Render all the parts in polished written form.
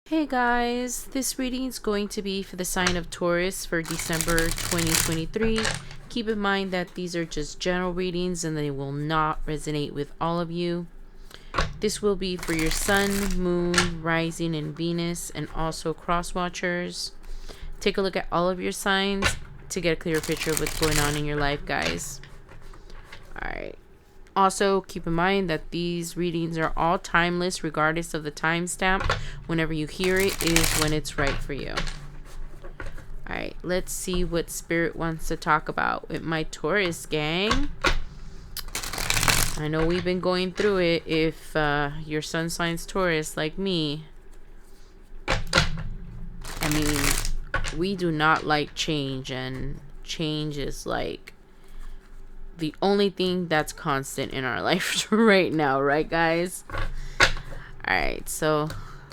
Hey guys, this reading is going to be for the sign of Taurus for December 2023. Keep in mind that these are just general readings and they will not resonate with all of you. This will be for your sun, moon, rising, and Venus, and also cross watchers. Take a look at all of your signs to get a clearer picture of what's going on in your life, guys. Alright. Also, keep in mind that these readings are all timeless, regardless of the timestamp. Whenever you hear it is when it's right for you. Alright, let's see what Spirit wants to talk about with my Taurus gang. I know we've been going through it if your sun sign's Taurus like me. I mean, we do not like change, and change is like the only thing that's constant in our life right now, right guys? Alright, so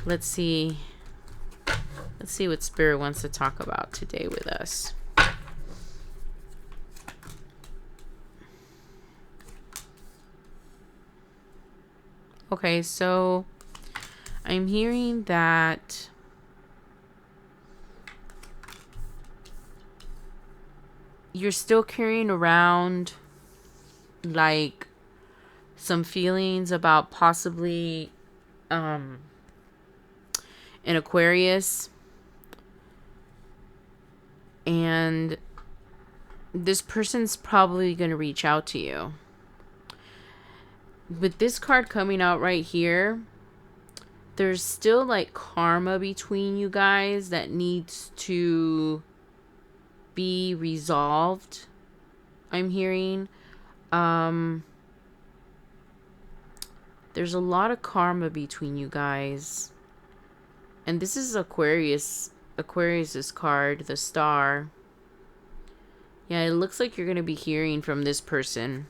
let's see what Spirit wants to talk about today with us. Okay, so I'm hearing that you're still carrying around like some feelings about possibly an Aquarius, and this person's probably going to reach out to you. With this card coming out right here, there's still like karma between you guys that needs to be resolved. I'm hearing there's a lot of karma between you guys, and this is Aquarius's card, the Star. Yeah, it looks like you're gonna be hearing from this person.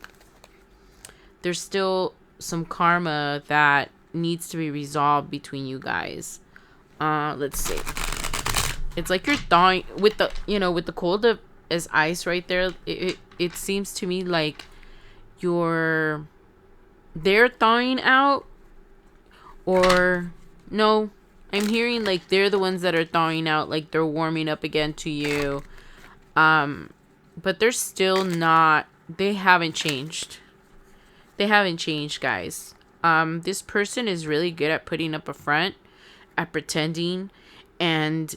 There's still some karma that needs to be resolved between you guys. Let's see. It's like you're thawing with the, with the cold as ice right there. It seems to me like they're thawing out, or no, I'm hearing like they're the ones that are thawing out, like they're warming up again to you. But they're still not, they haven't changed. They haven't changed, guys. This person is really good at putting up a front, at pretending, and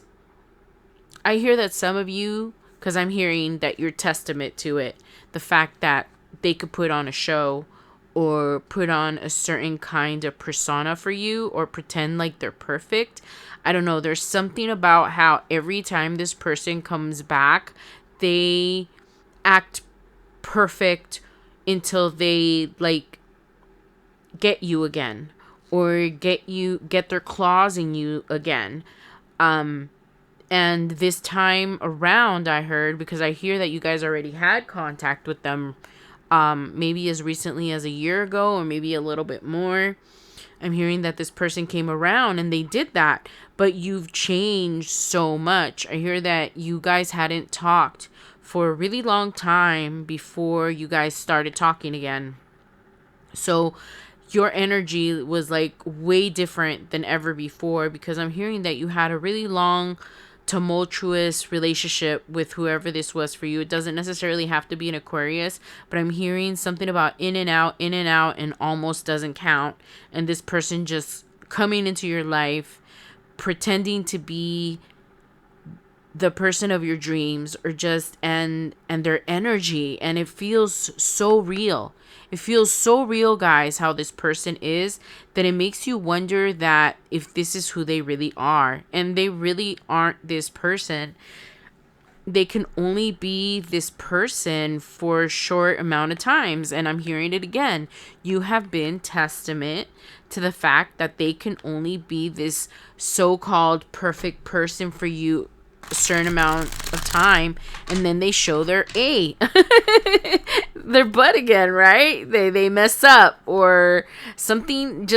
I hear that some of you, because I'm hearing that you're testament to it, the fact that they could put on a show or put on a certain kind of persona for you or pretend like they're perfect. I don't know. There's something about how every time this person comes back, they act perfect until they like get you again, or get their claws in you again. And this time around, I heard, because I hear that you guys already had contact with them, maybe as recently as a year ago, or maybe a little bit more. I'm hearing that this person came around and they did that, but you've changed so much. I hear that you guys hadn't talked for a really long time before you guys started talking again. So your energy was like way different than ever before, because I'm hearing that you had a really long, tumultuous relationship with whoever this was for you. It doesn't necessarily have to be an Aquarius, but I'm hearing something about in and out, and almost doesn't count. And this person just coming into your life, pretending to be the person of your dreams, or just and their energy, and it feels so real. It feels so real, guys, how this person is, that it makes you wonder that if this is who they really are. And they really aren't this person. They can only be this person for a short amount of times. And I'm hearing it again. You have been testament to the fact that they can only be this so-called perfect person for you a certain amount of time, and then they show their their butt again, right? They mess up, or something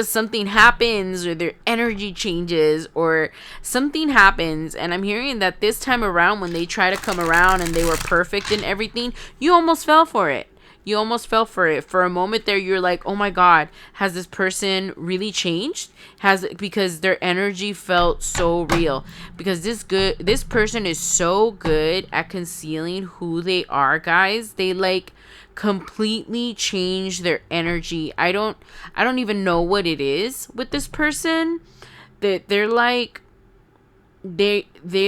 happens, or their energy changes, or something happens. And I'm hearing that this time around, when they try to come around and they were perfect and everything, you almost fell for it. You almost fell for it. For a moment there, you're like, oh my God, has this person really changed? Because their energy felt so real. Because this person is so good at concealing who they are, guys. They like completely change their energy. I don't even know what it is with this person. That they're like they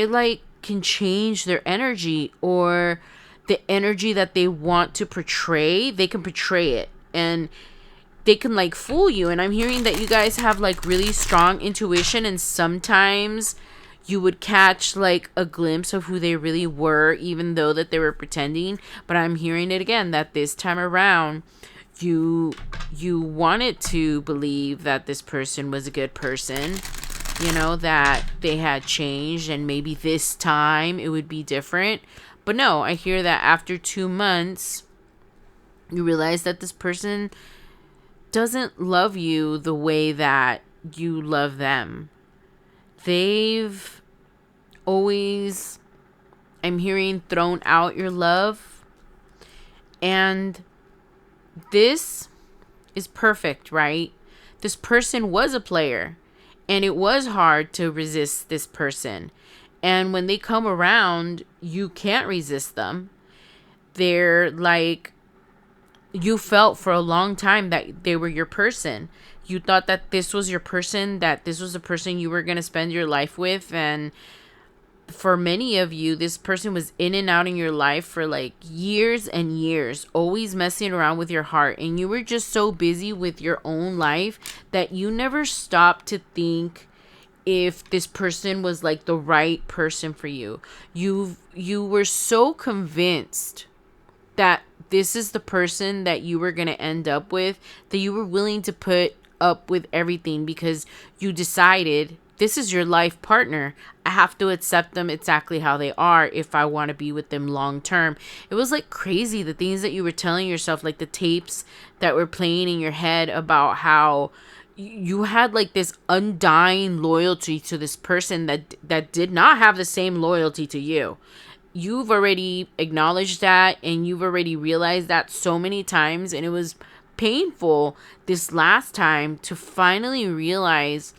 like can change their energy, or the energy that they want to portray, they can portray it, and they can like fool you. And I'm hearing that you guys have like really strong intuition, and sometimes you would catch like a glimpse of who they really were, even though that they were pretending. But I'm hearing it again, that this time around you wanted to believe that this person was a good person, that they had changed, and maybe this time it would be different. But no, I hear that after 2 months, you realize that this person doesn't love you the way that you love them. They've always, I'm hearing, thrown out your love. And this is perfect, right? This person was a player, and it was hard to resist this person. And when they come around, you can't resist them. They're like, you felt for a long time that they were your person. You thought that this was your person, that this was the person you were going to spend your life with. And for many of you, this person was in and out in your life for like years and years, always messing around with your heart. And you were just so busy with your own life that you never stopped to think if this person was like the right person for you. You were so convinced that this is the person that you were going to end up with, that you were willing to put up with everything, because you decided this is your life partner. I have to accept them exactly how they are if I want to be with them long term. It was like crazy, the things that you were telling yourself, like the tapes that were playing in your head about how you had like this undying loyalty to this person that did not have the same loyalty to you. You've already acknowledged that, and you've already realized that so many times, and it was painful this last time to finally realize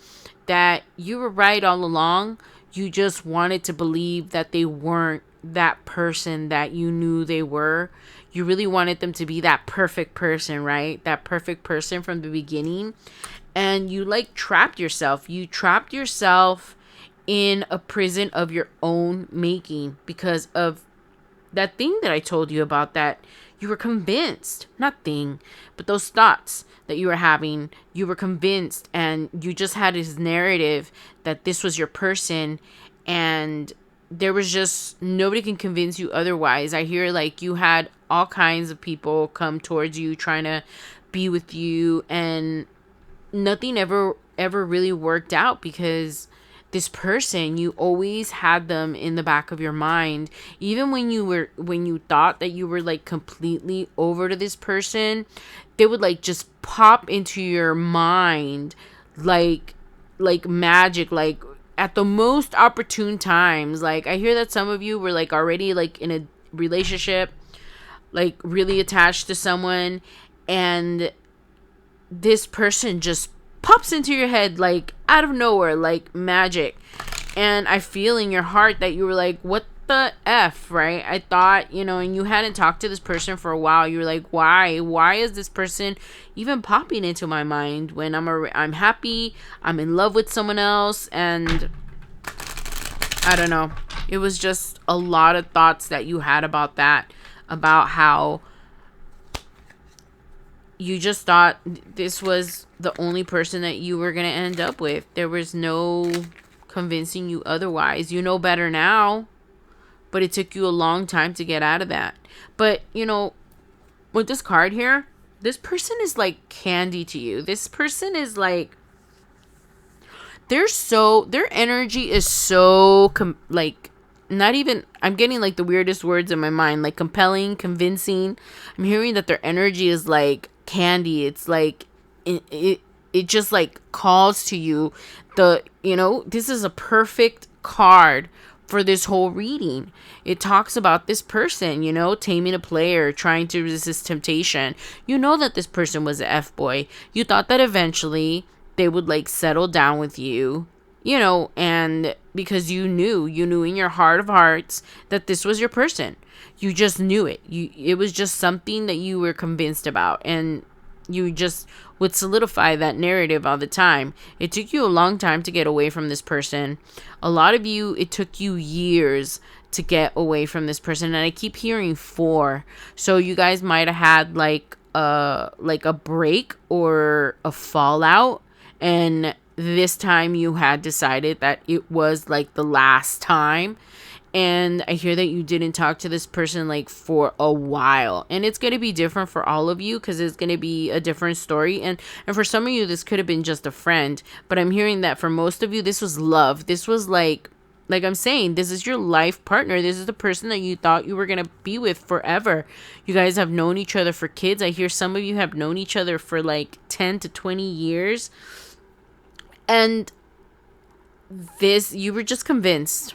that you were right all along. You just wanted to believe that they weren't that person that you knew they were. You really wanted them to be that perfect person, right? That perfect person from the beginning. And you like trapped yourself. You trapped yourself in a prison of your own making because of that thing that I told you about, that you were convinced, not thing, but those thoughts that you were having, you were convinced, and you just had this narrative that this was your person, and there was just nobody can convince you otherwise. I hear like you had all kinds of people come towards you trying to be with you, and nothing ever really worked out, because this person, you always had them in the back of your mind. Even when you thought that you were like completely over to this person, they would like just pop into your mind like magic, like at the most opportune times. Like I hear that some of you were like already like in a relationship, like really attached to someone, and this person just pops into your head like out of nowhere, like magic. And I feel in your heart that you were like, what the F, right? I thought, and you hadn't talked to this person for a while. You were like, why is this person even popping into my mind when I'm happy, I'm in love with someone else? And I don't know, it was just a lot of thoughts that you had about that, about how you just thought this was the only person that you were going to end up with. There was no convincing you otherwise. You know better now, but it took you a long time to get out of that. But, with this card here, this person is like candy to you. This person is like, their energy is so, not even, I'm getting like the weirdest words in my mind, like compelling, convincing. I'm hearing that their energy is like candy. It's like it just like calls to you. This is a perfect card for this whole reading. It talks about this person, taming a player, trying to resist temptation. You know that this person was a F-boy. You thought that eventually they would like settle down with you, and because you knew in your heart of hearts that this was your person. You just knew it. It was just something that you were convinced about, and you just would solidify that narrative all the time. It took you a long time to get away from this person. A lot of you, it took you years to get away from this person, and I keep hearing 4. So you guys might have had like a break or a fallout, and this time you had decided that it was like the last time. And I hear that you didn't talk to this person like for a while, and it's going to be different for all of you because it's going to be a different story. And for some of you, this could have been just a friend, but I'm hearing that for most of you, this was love. This was like I'm saying, this is your life partner. This is the person that you thought you were going to be with forever. You guys have known each other for kids. I hear some of you have known each other for like 10 to 20 years. And you were just convinced.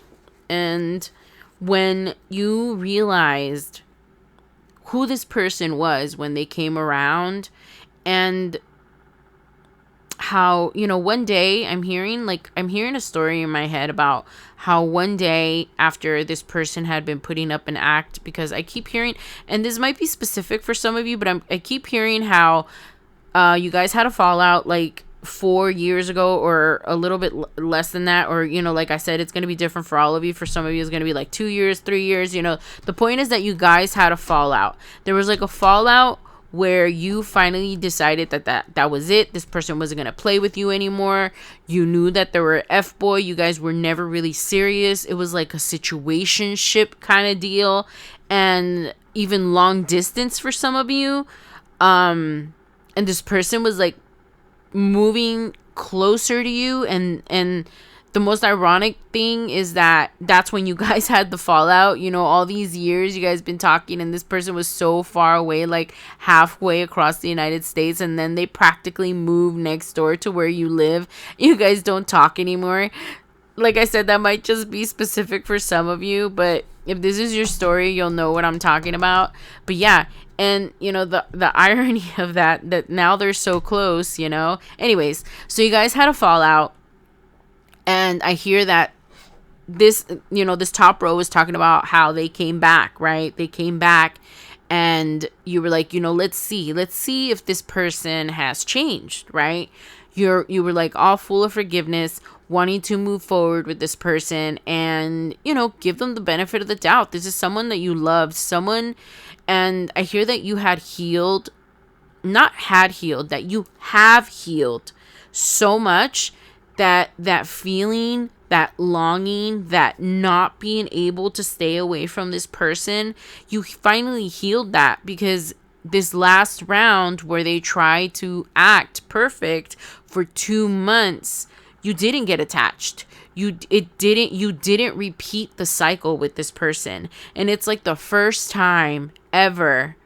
And when you realized who this person was when they came around, and how, one day I'm hearing a story in my head about how one day after this person had been putting up an act, because I keep hearing, and this might be specific for some of you, but I keep hearing how you guys had a fallout like 4 years ago, or a little bit less than that, or like I said, it's going to be different for all of you. For some of you, it's going to be like 2 years, 3 years. The point is that you guys had a fallout. There was like a fallout where you finally decided that was it. This person wasn't going to play with you anymore. You knew that they were F-boy. You guys were never really serious. It was like a situationship kind of deal, and even long distance for some of you. And this person was like moving closer to you, and the most ironic thing is that that's when you guys had the fallout. All these years you guys been talking, and this person was so far away, like halfway across the United States, and then they practically moved next door to where you live. You guys don't talk anymore. Like I said, that might just be specific for some of you, but if this is your story, you'll know what I'm talking about. But yeah, and the irony of that now they're so close. Anyways, so you guys had a fallout, and I hear that this top row was talking about how they came back, right? They came back, and you were like, let's see if this person has changed, right? You were like all full of forgiveness, wanting to move forward with this person, and give them the benefit of the doubt. This is someone that you loved, and I hear that you that you have healed so much that feeling, that longing, that not being able to stay away from this person, you finally healed that, because this last round where they tried to act perfect for 2 months, you didn't get attached. You didn't repeat the cycle with this person. And it's like the first time ever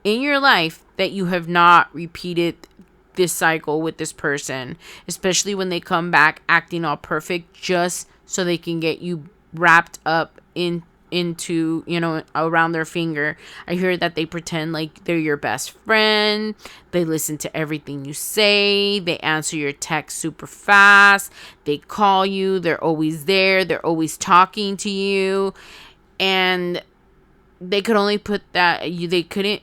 in your life that you have not repeated this cycle with this person, especially when they come back acting all perfect just so they can get you wrapped up into around their finger. I hear that they pretend like they're your best friend. They listen to everything you say. They answer your text super fast. They call you. They're always there. They're always talking to you. And they could only put that they couldn't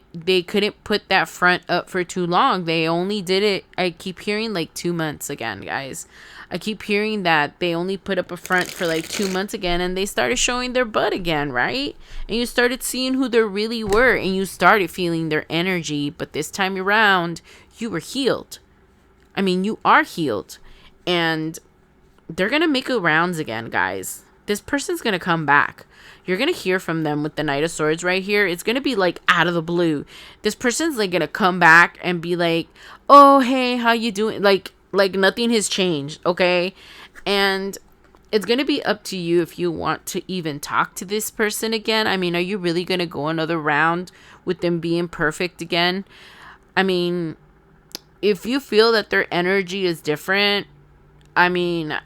put that front up for too long. They only did it, I keep hearing, like 2 months again, guys. I keep hearing that they only put up a front for like 2 months again, and they started showing their butt again, right? And you started seeing who they really were, and you started feeling their energy. But this time around, you were healed. I mean, you are healed, and they're gonna make a rounds again, guys. This person's gonna come back. You're gonna hear from them with the Knight of Swords right here. It's gonna be like out of the blue. This person's like gonna come back and be like, oh, hey, how you doing? Like nothing has changed, okay? And it's gonna be up to you if you want to even talk to this person again. I mean, are you really gonna go another round with them being perfect again? I mean, if you feel that their energy is different, I mean,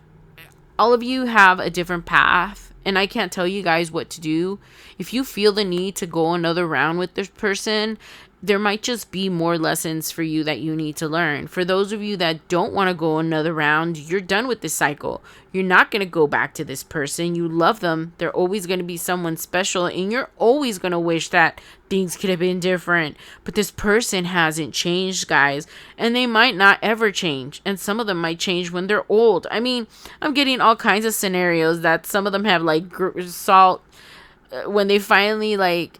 all of you have a different path and I can't tell you guys what to do. If you feel the need to go another round with this person, there might just be more lessons for you that you need to learn. For those of you that don't want to go another round, you're done with this cycle. You're not going to go back to this person. You love them. They're always going to be someone special, and you're always going to wish that things could have been different. But this person hasn't changed, guys, and they might not ever change. And some of them might change when they're old. I mean, I'm getting all kinds of scenarios that some of them have like salt when they finally like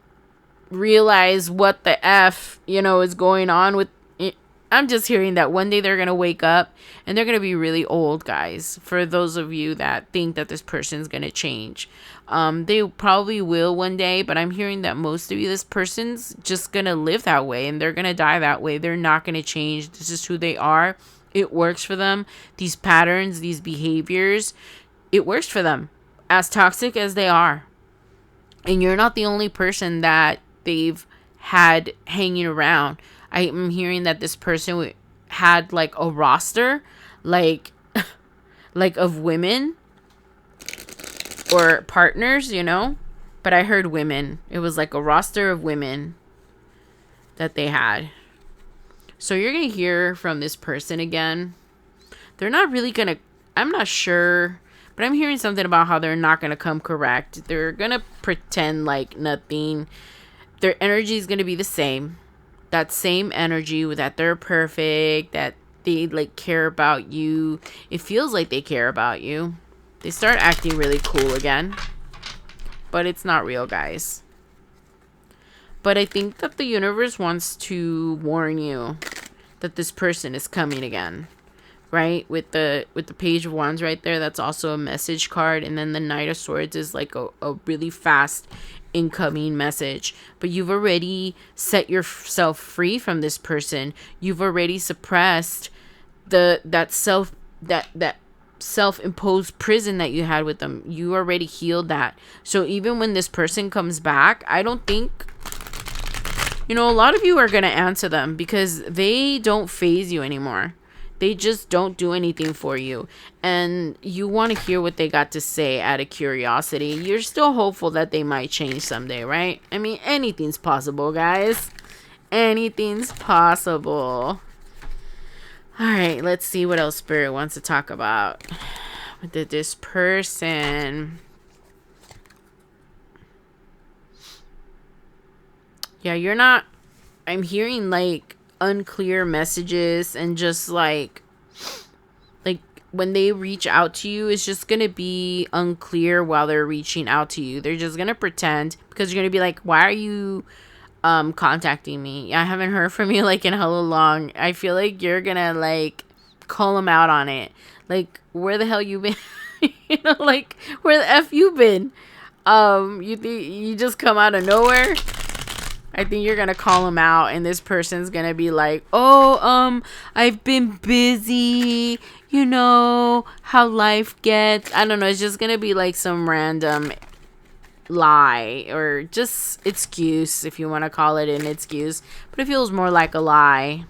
realize what the F, is going on with it. I'm just hearing that one day they're going to wake up and they're going to be really old, guys. For those of you that think that this person's going to change. They probably will one day, but I'm hearing that most of you, this person's just going to live that way and they're going to die that way. They're not going to change. This is who they are. It works for them. These patterns, these behaviors, it works for them. As toxic as they are. And you're not the only person that they've had hanging around. I'm hearing that this person had like a roster, like of women or partners, but I heard women. It was like a roster of women that they had. So you're going to hear from this person again. They're not really going to, I'm not sure, but I'm hearing something about how they're not going to come correct. They're going to pretend like nothing. Their energy is going to be the same. That same energy that they're perfect, that they like care about you. It feels like they care about you. They start acting really cool again. But it's not real, guys. But I think that the universe wants to warn you that this person is coming again. Right? With the Page of Wands right there, that's also a message card. And then the Knight of Swords is like a really fast incoming message. But you've already set yourself free from this person. You've already suppressed that self-imposed prison that you had with them. You already healed that. So even when this person comes back, I don't think, a lot of you are going to answer them because they don't faze you anymore. They just don't do anything for you. And you want to hear what they got to say out of curiosity. You're still hopeful that they might change someday, right? I mean, anything's possible, guys. Anything's possible. All right, let's see what else Spirit wants to talk about with this person. Yeah, you're not... I'm hearing, like, unclear messages and just like when they reach out to you, it's just gonna be unclear while they're reaching out to you. They're just gonna pretend because you're gonna be like, why are you contacting me? I haven't heard from you like in hella long. I feel like you're gonna like call them out on it, like, where the hell you been? Like, where the F you been? You just come out of nowhere. I think you're gonna call him out and this person's gonna be like, I've been busy, how life gets. I don't know, it's just gonna be like some random lie or just excuse, if you want to call it an excuse, but it feels more like a lie.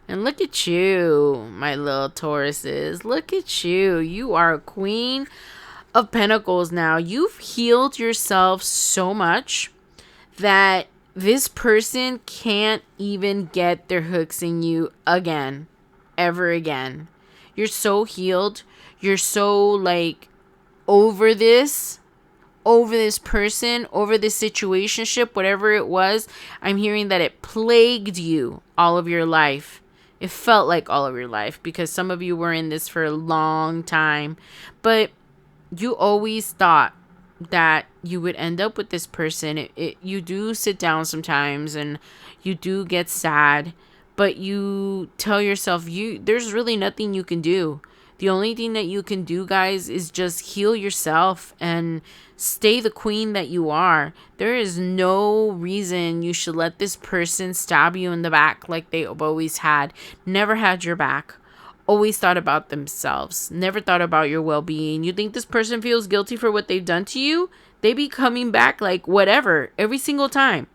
And look at you, my little Tauruses. Look at you. You are a Queen of Pentacles now. You've healed yourself so much that this person can't even get their hooks in you again, ever again. You're so healed. You're so like over this person, over this situationship, whatever it was. I'm hearing that it plagued you all of your life. It felt like all of your life because some of you were in this for a long time, but you always thought that you would end up with this person. You do sit down sometimes and you do get sad, but you tell yourself there's really nothing you can do. The only thing that you can do, guys, is just heal yourself and stay the queen that you are. There is no reason you should let this person stab you in the back like they've always had. Never had your back. Always thought about themselves. Never thought about your well-being. You think this person feels guilty for what they've done to you? They be coming back like whatever every single time.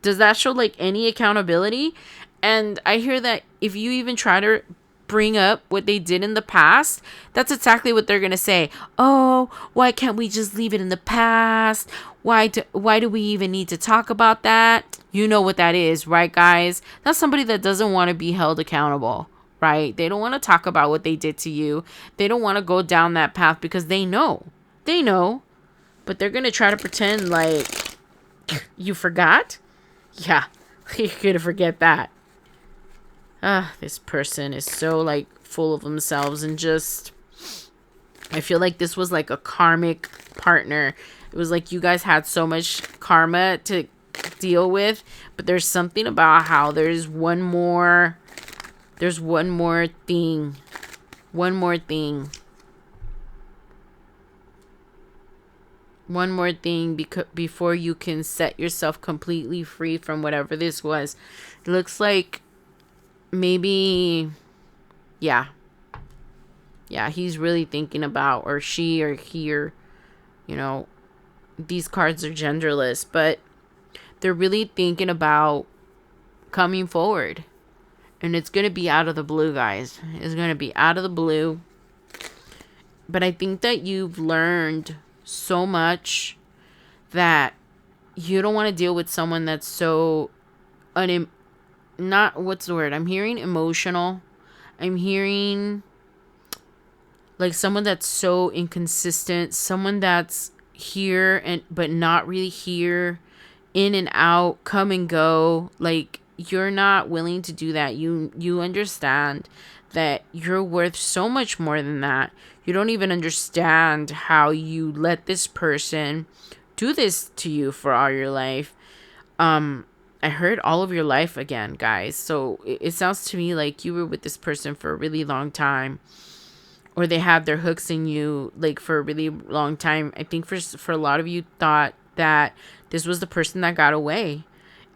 Does that show like any accountability? And I hear that if you even try to bring up what they did in the past, that's exactly what they're going to say. Oh, why can't we just leave it in the past? Why do we even need to talk about that? You know what that is, right, guys? That's somebody that doesn't want to be held accountable, right? They don't want to talk about what they did to you. They don't want to go down that path because they know. They know. But they're going to try to pretend like you forgot? Yeah, you're going to forget that. This person is so, like, full of themselves and just... I feel like this was, like, a karmic partner. It was like you guys had so much karma to deal with, but there's something about how there's one more thing. One more thing before you can set yourself completely free from whatever this was. It looks like maybe, yeah, he's really thinking about, or she or he, or, you know, these cards are genderless, but they're really thinking about coming forward. And it's going to be out of the blue, guys. It's going to be out of the blue. But I think that you've learned so much that you don't want to deal with someone that's so not, what's the word? I'm hearing emotional. I'm hearing like someone that's so inconsistent, someone that's here and but not really here, in and out, come and go. Like, you're not willing to do that. You understand that you're worth so much more than that. You don't even understand how you let this person do this to you for all your life. I heard all of your life again, guys. So it sounds to me like you were with this person for a really long time, or they had their hooks in you like for a really long time. I think for a lot of you thought that this was the person that got away,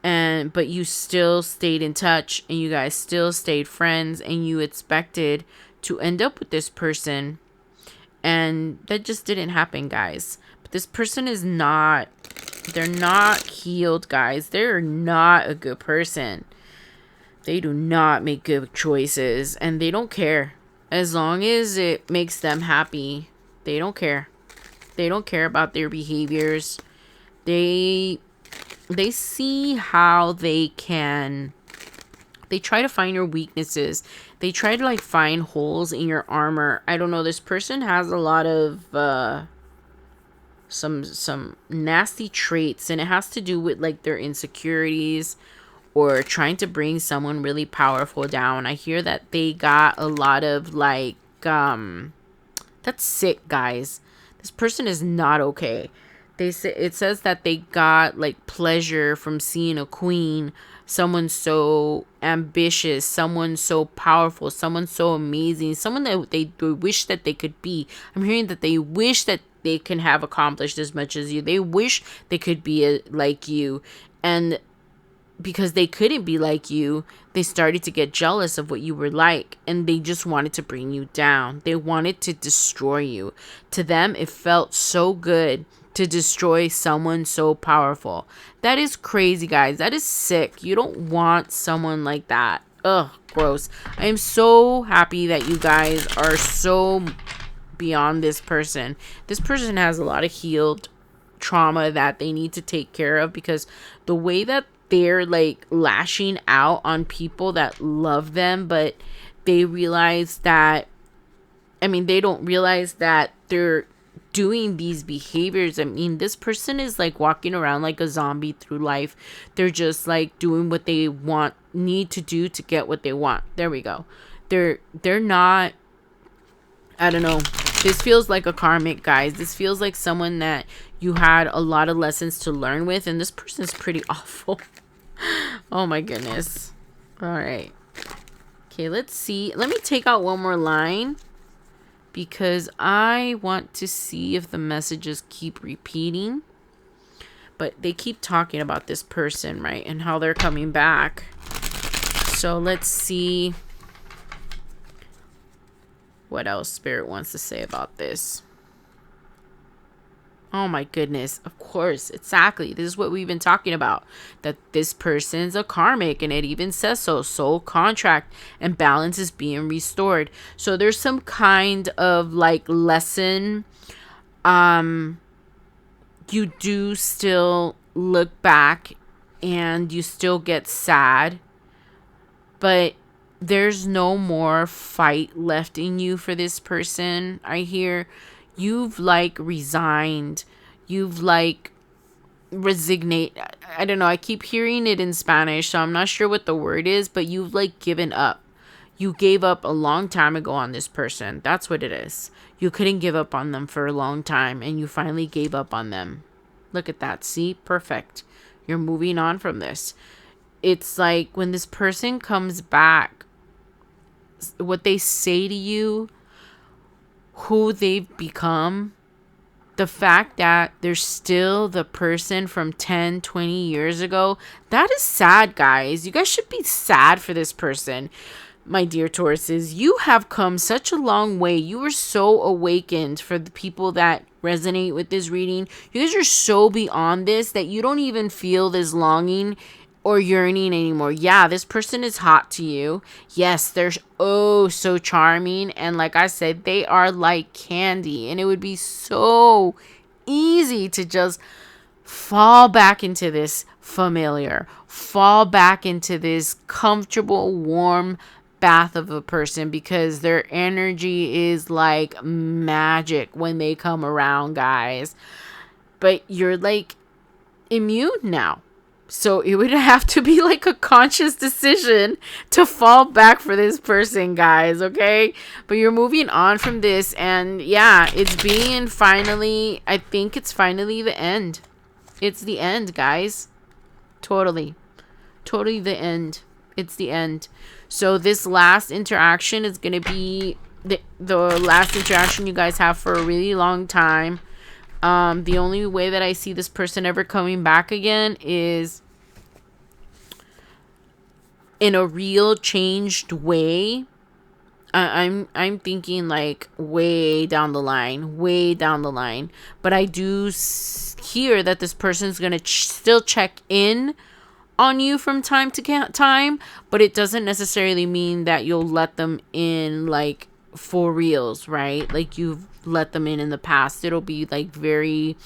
but you still stayed in touch and you guys still stayed friends and you expected to end up with this person, and that just didn't happen, guys. But this person is not, they're not healed, guys. They're not a good person. They do not make good choices, and they don't care. As long as it makes them happy, they don't care. They don't care about their behaviors. They see how they can. They try to find your weaknesses. They try to like find holes in your armor. I don't know. This person has a lot of some nasty traits, and it has to do with like their insecurities or trying to bring someone really powerful down. I hear that they got a lot of like that's sick, guys. This person is not okay. It says that they got like pleasure from seeing a queen, someone so ambitious, someone so powerful, someone so amazing, someone that they wish that they could be. I'm hearing that they wish that they can have accomplished as much as you. They wish they could be like you, and because they couldn't be like you, they started to get jealous of what you were like, and they just wanted to bring you down. They wanted to destroy you. To them, it felt so good to destroy someone so powerful. That is crazy, guys. That is sick. You don't want someone like that. Ugh, gross. I am so happy that you guys are so beyond this person. This person has a lot of healed trauma that they need to take care of, because the way that they're like lashing out on people that love them, but they realize that, I mean, they don't realize that they're doing these behaviors. I mean, this person is like walking around like a zombie through life. They're just like doing what they need to do to get what they want. There we go. They're not, I don't know. This feels like a karmic, guys. This feels like someone that you had a lot of lessons to learn with, and this person is pretty awful. Oh my goodness. All right. Okay, let's see. Let me take out one more line, because I want to see if the messages keep repeating. But they keep talking about this person, right? And how they're coming back. So let's see what else Spirit wants to say about this. Oh my goodness. Of course. Exactly. This is what we've been talking about. That this person's a karmic, and it even says so. Soul contract and balance is being restored. So there's some kind of like lesson. You do still look back and you still get sad, but there's no more fight left in you for this person. I hear you've like resigned. You've like resignate. I don't know. I keep hearing it in Spanish, so I'm not sure what the word is, but you've like given up. You gave up a long time ago on this person. That's what it is. You couldn't give up on them for a long time, and you finally gave up on them. Look at that. See? Perfect. You're moving on from this. It's like when this person comes back, what they say to you, who they've become, the fact that they're still the person from 10, 20 years ago, that is sad, guys. You guys should be sad for this person. My dear Tauruses, you have come such a long way. You are so awakened. For the people that resonate with this reading, you guys are so beyond this that you don't even feel this longing or yearning anymore. Yeah, this person is hot to you. Yes, they're oh so charming, and like I said, they are like candy, and it would be so easy to just fall back into this familiar, fall back into this comfortable, warm bath of a person, because their energy is like magic when they come around, guys. But you're like immune now. So it would have to be like a conscious decision to fall back for this person, guys, okay? But you're moving on from this, and yeah, it's being finally, I think it's finally the end. It's the end, guys. Totally. Totally the end. It's the end. So this last interaction is going to be the last interaction you guys have for a really long time. The only way that I see this person ever coming back again is in a real changed way. I'm thinking like way down the line. But I do hear that this person's gonna still check in on you from time to time, but it doesn't necessarily mean that you'll let them in like for reals, right? Like you've let them in the past. It'll be like very,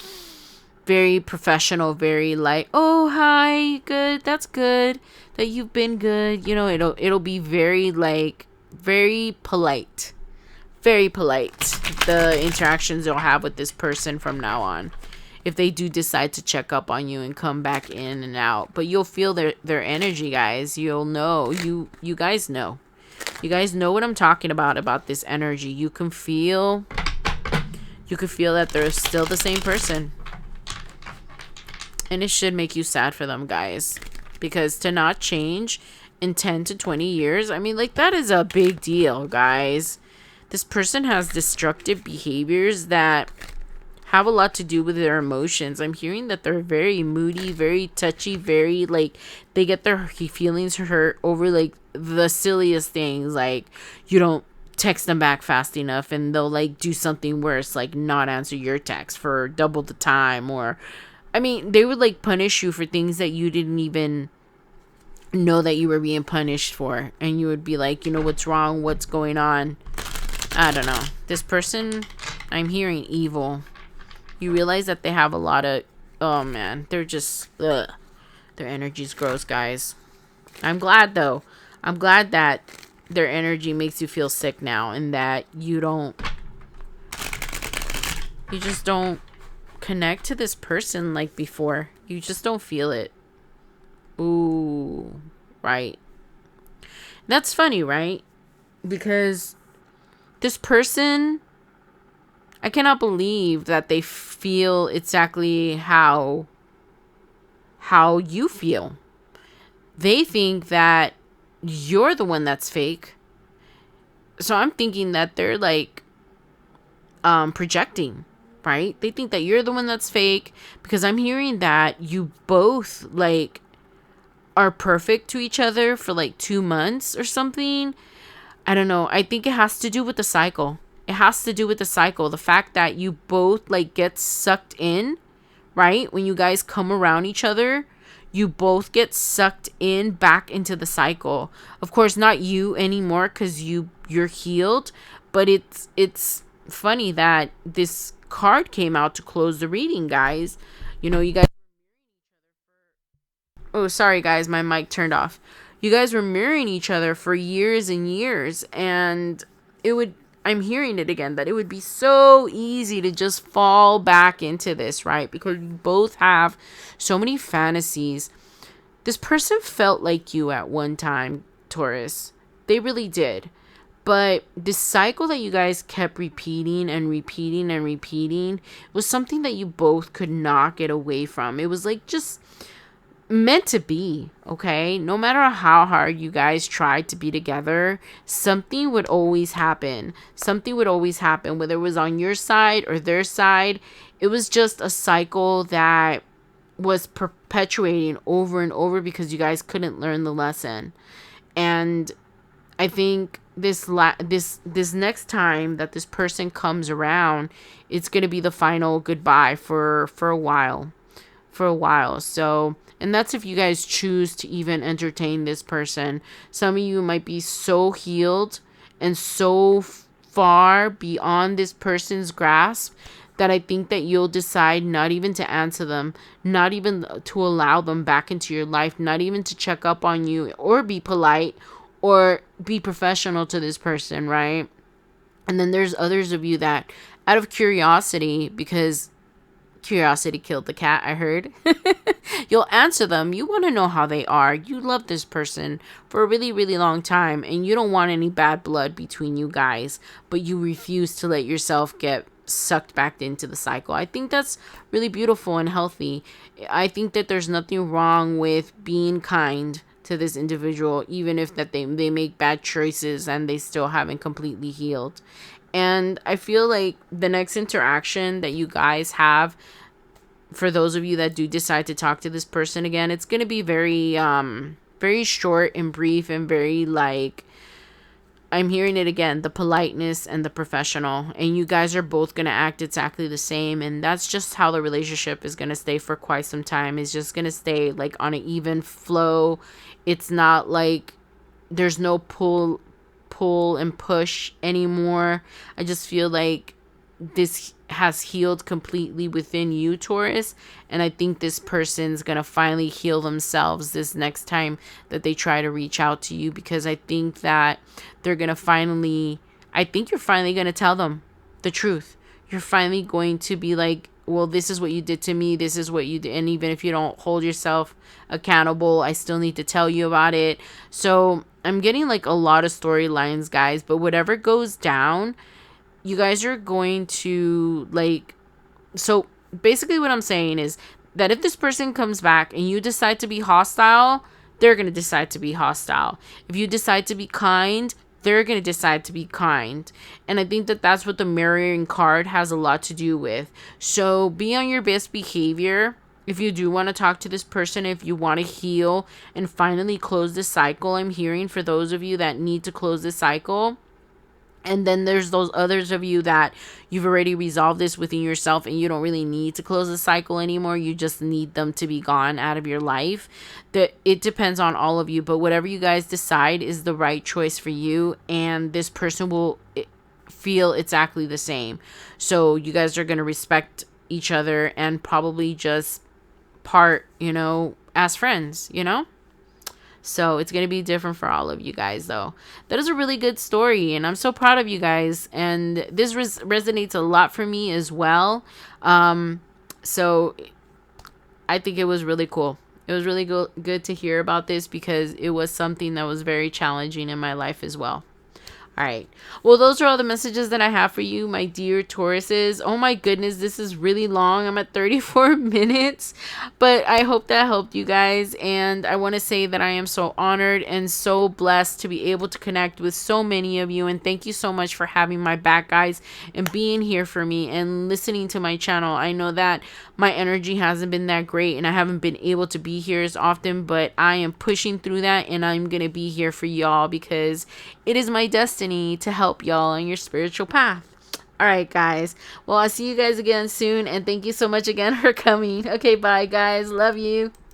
very professional, very like, oh hi, good, that's good that you've been good, you know. It'll be very like very polite, the interactions you'll have with this person from now on, if they do decide to check up on you and come back in and out. But you'll feel their energy, guys. You'll know. You guys know. You guys know what I'm talking about this energy. You can feel that they're still the same person. And it should make you sad for them, guys. Because to not change in 10 to 20 years, I mean, like, that is a big deal, guys. This person has destructive behaviors that have a lot to do with their emotions. I'm hearing that they're very moody, very touchy, very like they get their feelings hurt over like the silliest things. Like you don't text them back fast enough, and they'll like do something worse, like not answer your text for double the time. Or I mean, they would like punish you for things that you didn't even know that you were being punished for, and you would be like, you know, what's wrong, what's going on? I don't know. This person, I'm hearing evil. You realize that they have a lot of, oh man, they're just, ugh. Their energy's gross, guys. I'm glad though. I'm glad that their energy makes you feel sick now, and that you just don't connect to this person like before. You just don't feel it. Ooh, right. That's funny, right? Because this person, I cannot believe that they feel exactly how you feel. They think that you're the one that's fake. So I'm thinking that they're like projecting, right? They think that you're the one that's fake, because I'm hearing that you both like are perfect to each other for like 2 months or something. I don't know. I think it has to do with the cycle. It has to do with the cycle. The fact that you both like get sucked in, right? When you guys come around each other, you both get sucked in back into the cycle. Of course, not you anymore because you're healed, but it's funny that this card came out to close the reading, guys. You guys. Oh, sorry, guys, my mic turned off. You guys were mirroring each other for years and years, and it would. I'm hearing it again that it would be so easy to just fall back into this, right? Because you both have so many fantasies. This person felt like you at one time, Taurus. They really did. But this cycle that you guys kept repeating and repeating and repeating was something that you both could not get away from. It was like just meant to be, okay? No matter how hard you guys tried to be together, something would always happen. Something would always happen, whether it was on your side or their side. It was just a cycle that was perpetuating over and over because you guys couldn't learn the lesson. And I think this next time that this person comes around, it's going to be the final goodbye for a while. So, and that's if you guys choose to even entertain this person. Some of you might be so healed and so far beyond this person's grasp that I think that you'll decide not even to answer them, not even to allow them back into your life, not even to check up on you or be polite or be professional to this person, right? And then there's others of you that, out of curiosity, because curiosity killed the cat, I heard, you'll answer them. You want to know how they are. You love this person for a really, really long time, and you don't want any bad blood between you guys, but you refuse to let yourself get sucked back into the cycle. I think that's really beautiful and healthy. I think that there's nothing wrong with being kind to this individual, even if that they make bad choices and they still haven't completely healed. And I feel like the next interaction that you guys have, for those of you that do decide to talk to this person again, it's going to be very very short and brief and very like, I'm hearing it again, the politeness and the professional. And you guys are both going to act exactly the same. And that's just how the relationship is going to stay for quite some time. It's just going to stay like on an even flow. It's not like there's no pull and push anymore. I just feel like this has healed completely within you, Taurus, and I think this person's gonna finally heal themselves this next time that they try to reach out to you, because I think that they're gonna finally, I think you're finally gonna tell them the truth. You're finally going to be like, well, this is what you did to me, this is what you did, and even if you don't hold yourself accountable, I still need to tell you about it. So I'm getting like a lot of storylines, guys, but whatever goes down, you guys are going to like, so basically what I'm saying is that if this person comes back and you decide to be hostile, they're going to decide to be hostile. If you decide to be kind, they're going to decide to be kind. And I think that that's what the mirroring card has a lot to do with. So be on your best behavior. If you do want to talk to this person, if you want to heal and finally close this cycle, I'm hearing for those of you that need to close this cycle. And then there's those others of you that you've already resolved this within yourself and you don't really need to close the cycle anymore. You just need them to be gone out of your life. It depends on all of you. But whatever you guys decide is the right choice for you. And this person will feel exactly the same. So you guys are going to respect each other and probably just part, as friends, So it's going to be different for all of you guys, though. That is a really good story, and I'm so proud of you guys. And this resonates a lot for me as well. So I think it was really cool. It was really good to hear about this because it was something that was very challenging in my life as well. All right. Well, those are all the messages that I have for you, my dear Tauruses. Oh my goodness, this is really long. I'm at 34 minutes, but I hope that helped you guys. And I want to say that I am so honored and so blessed to be able to connect with so many of you. And thank you so much for having my back, guys, and being here for me and listening to my channel. I know that my energy hasn't been that great and I haven't been able to be here as often, but I am pushing through that and I'm going to be here for y'all because it is my destiny to help y'all on your spiritual path. All right, guys. Well, I'll see you guys again soon. And thank you so much again for coming. Okay, bye, guys. Love you.